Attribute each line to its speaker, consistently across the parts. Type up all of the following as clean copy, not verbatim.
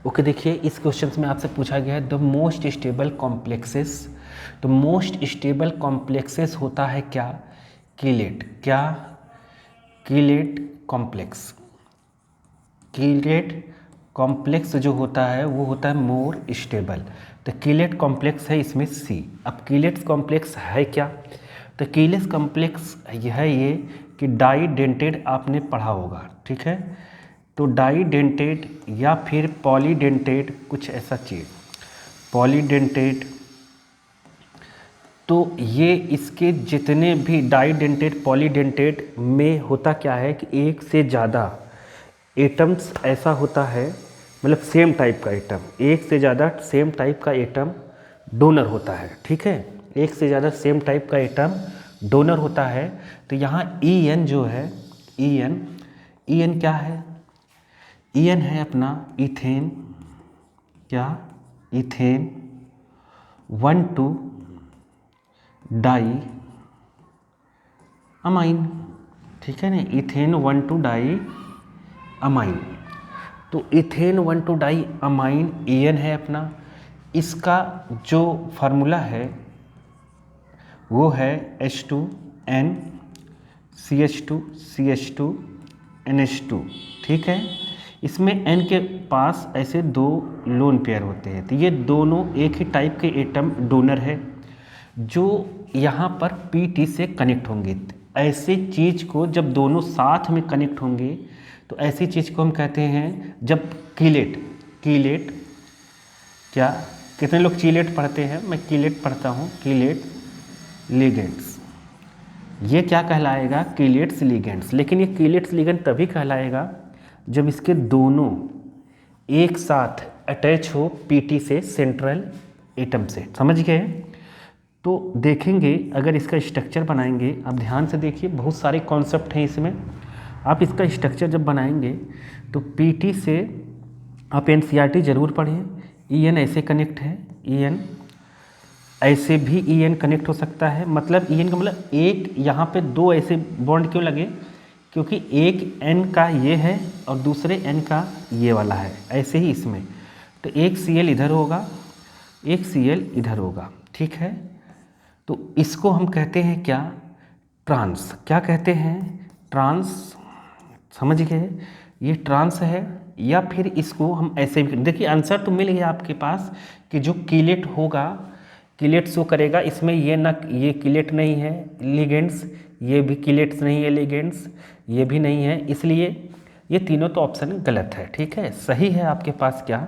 Speaker 1: Okay देखिए, इस question में आपसे पूछा गया है द मोस्ट स्टेबल कॉम्प्लेक्सेस। तो मोस्ट स्टेबल कॉम्प्लेक्सेस होता है क्या? कीलेट। क्या? Chelate complex. कीलेट कॉम्प्लेक्स जो होता है वो होता है मोर स्टेबल। तो कीलेट कॉम्प्लेक्स है इसमें सी। अब कीलेट कॉम्प्लेक्स है क्या? तो कीलेट कॉम्प्लेक्स यह है ये कि डाइडेंटेड आपने पढ़ा होगा, ठीक है। तो डाइडेंटेड या फिर पॉलीडेंटेड, कुछ ऐसा चीज़, पॉलीडेंटेड। तो ये इसके जितने भी डाइडेंटेड पॉलीडेंटेड में होता क्या है कि एक से ज़्यादा एटम्स ऐसा होता है, मतलब सेम टाइप का एटम, एक से ज़्यादा सेम टाइप का एटम डोनर होता है, ठीक है। एक से ज़्यादा सेम टाइप का एटम डोनर होता है। तो यहाँ ई एन जो है, ई एन क्या है? ई एन है अपना इथेन। क्या? इथेन 1,2 डाई अमाइन, ठीक है ना। Ethane 1,2 di amine. तो इथेन 1,2 डाई अमाइन एन है अपना। इसका जो फार्मूला है वो है H2N CH2 CH2 NH2, ठीक है। इसमें N के पास ऐसे दो लोन पेयर होते हैं, तो ये दोनों एक ही टाइप के एटम डोनर है जो यहाँ पर PT से कनेक्ट होंगे। ऐसे चीज़ को जब दोनों साथ में कनेक्ट होंगे तो ऐसी चीज़ को हम कहते हैं जब कीलेट। कीलेट क्या? कितने लोग चीलेट पढ़ते हैं? मैं कीलेट पढ़ता हूँ। कीलेट लिगेंड्स, ये क्या कहलाएगा? कीलेट्स लिगेंड्स। लेकिन ये कीलेट्स लिगेंड तभी कहलाएगा जब इसके दोनों एक साथ अटैच हो PT से, सेंट्रल एटम से, समझ गए। तो देखेंगे अगर इसका स्ट्रक्चर बनाएंगे, आप ध्यान से देखिए, बहुत सारे कॉन्सेप्ट हैं इसमें। आप इसका स्ट्रक्चर जब बनाएंगे तो PT से आप NCERT जरूर पढ़ें। EN ऐसे कनेक्ट है, EN ऐसे भी EN कनेक्ट हो सकता है। मतलब EN का मतलब एक यहाँ पे दो ऐसे बॉन्ड क्यों लगे? क्योंकि एक N का ये है और दूसरे N का ये वाला है, ऐसे ही इसमें। तो एक Cl इधर होगा, एक Cl इधर होगा, ठीक है। तो इसको हम कहते हैं क्या? ट्रांस। क्या कहते हैं? ट्रांस, समझ गए। ये ट्रांस है। या फिर इसको हम ऐसे भी, देखिए आंसर तो मिल गया आपके पास कि जो कीलेट होगा, कीलेट शो करेगा। इसमें ये ना, ये कीलेट नहीं है लिगेंड्स, ये भी कीलेट्स नहीं है लिगेंड्स, ये भी नहीं है, इसलिए ये तीनों तो ऑप्शन गलत है, ठीक है। सही है आपके पास क्या?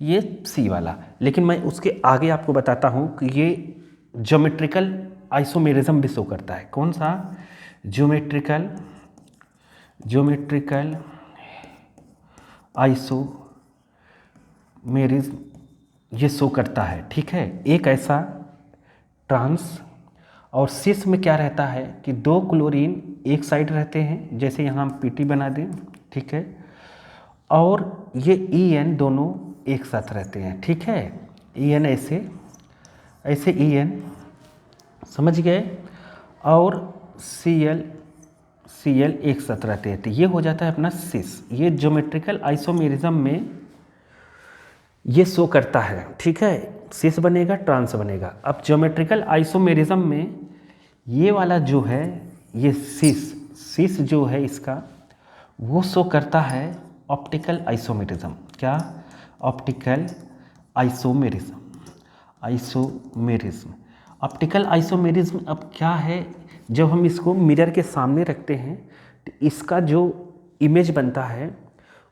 Speaker 1: ये सी वाला। लेकिन मैं उसके आगे आपको बताता हूँ कि ये ज्योमेट्रिकल आइसोमेरिज्म भी शो करता है। कौन सा? ज्योमेट्रिकल आइसोमेरिज्म ये शो करता है, ठीक है। एक ऐसा ट्रांस, और सिस में क्या रहता है कि दो क्लोरीन एक साइड रहते हैं, जैसे यहाँ हम PT बना दें, ठीक है। और ये EN दोनों एक साथ रहते हैं, ठीक है। EN ऐसे ऐसे EN, समझ गए। और Cl एक साथ रहते हैं, तो ये हो जाता है अपना सिस। ये ज्योमेट्रिकल आइसोमेरिज्म में ये शो करता है, ठीक है। सिस बनेगा, ट्रांस बनेगा। अब ज्योमेट्रिकल आइसोमेरिज्म में ये वाला जो है, ये सिस जो है इसका, वो शो करता है ऑप्टिकल आइसोमेरिज्म। क्या? Optical isomerism. ऑप्टिकल आइसोमेरिज्म अब क्या है? जब हम इसको मिरर के सामने रखते हैं तो इसका जो इमेज बनता है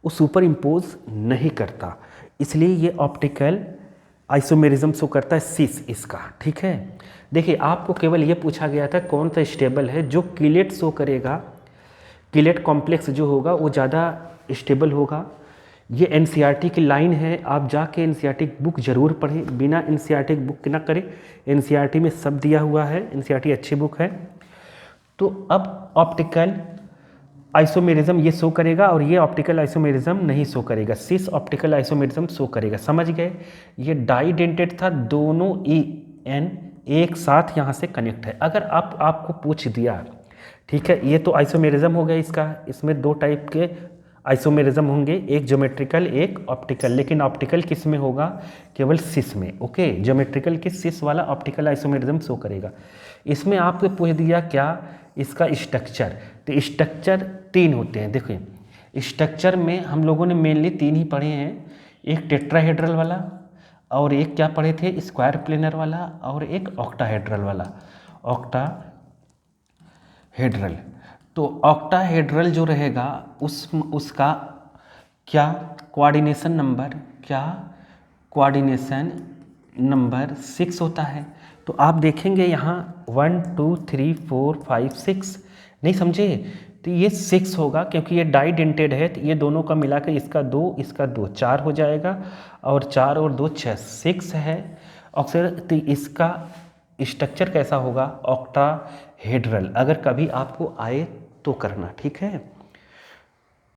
Speaker 1: वो सुपर इम्पोज नहीं करता, इसलिए ये ऑप्टिकल आइसोमेरिज्म शो करता है सिस इसका, ठीक है। देखिए आपको केवल ये पूछा गया था कौन सा स्टेबल है, जो कीलेट शो करेगा, कीलेट कॉम्प्लेक्स जो होगा वो ज़्यादा स्टेबल होगा। ये NCERT की लाइन है, आप जाके NCERT बुक जरूर पढ़ें, बिना NCERT बुक ना करें। NCERT में सब दिया हुआ है, NCERT अच्छी बुक है। तो अब ऑप्टिकल आइसोमेरिज्म ये शो करेगा और ये ऑप्टिकल आइसोमेरिज्म नहीं शो करेगा, सिस ऑप्टिकल आइसोमेरिज्म शो करेगा, समझ गए। ये डाइडेंटेड था, दोनों EN एक साथ यहाँ से कनेक्ट है। अगर आपको पूछ दिया, ठीक है, ये तो आइसोमेरिज्म हो गया इसका, इसमें दो टाइप के आइसोमेरिज्म होंगे, एक ज्योमेट्रिकल एक ऑप्टिकल, लेकिन ऑप्टिकल किस में होगा, केवल सिस में। ओके, ज्योमेट्रिकल के सिस वाला ऑप्टिकल आइसोमेरिज्म शो करेगा। इसमें आपको पूछ दिया क्या, इसका स्ट्रक्चर। तो स्ट्रक्चर 3 होते हैं। देखिए स्ट्रक्चर में हम लोगों ने मेनली 3 ही पढ़े हैं, एक टेट्राहेड्रल वाला, और एक क्या पढ़े थे, स्क्वायर प्लेनर वाला, और एक ऑक्टाहेड्रल वाला, ऑक्टाहेड्रल। तो ऑक्टाहेड्रल जो रहेगा उसका क्या कोऑर्डिनेशन नंबर 6 होता है। तो आप देखेंगे यहाँ 1 2 3 4 5 6, नहीं समझे, तो ये 6 होगा क्योंकि ये डाइडेंटेड है, तो ये दोनों का मिलाकर इसका 2 इसका 2 4 हो जाएगा, और 4 और 2 6 है। और तो इसका स्ट्रक्चर कैसा होगा, ऑक्टाहेड्रल। अगर कभी आपको आए तो करना, ठीक है।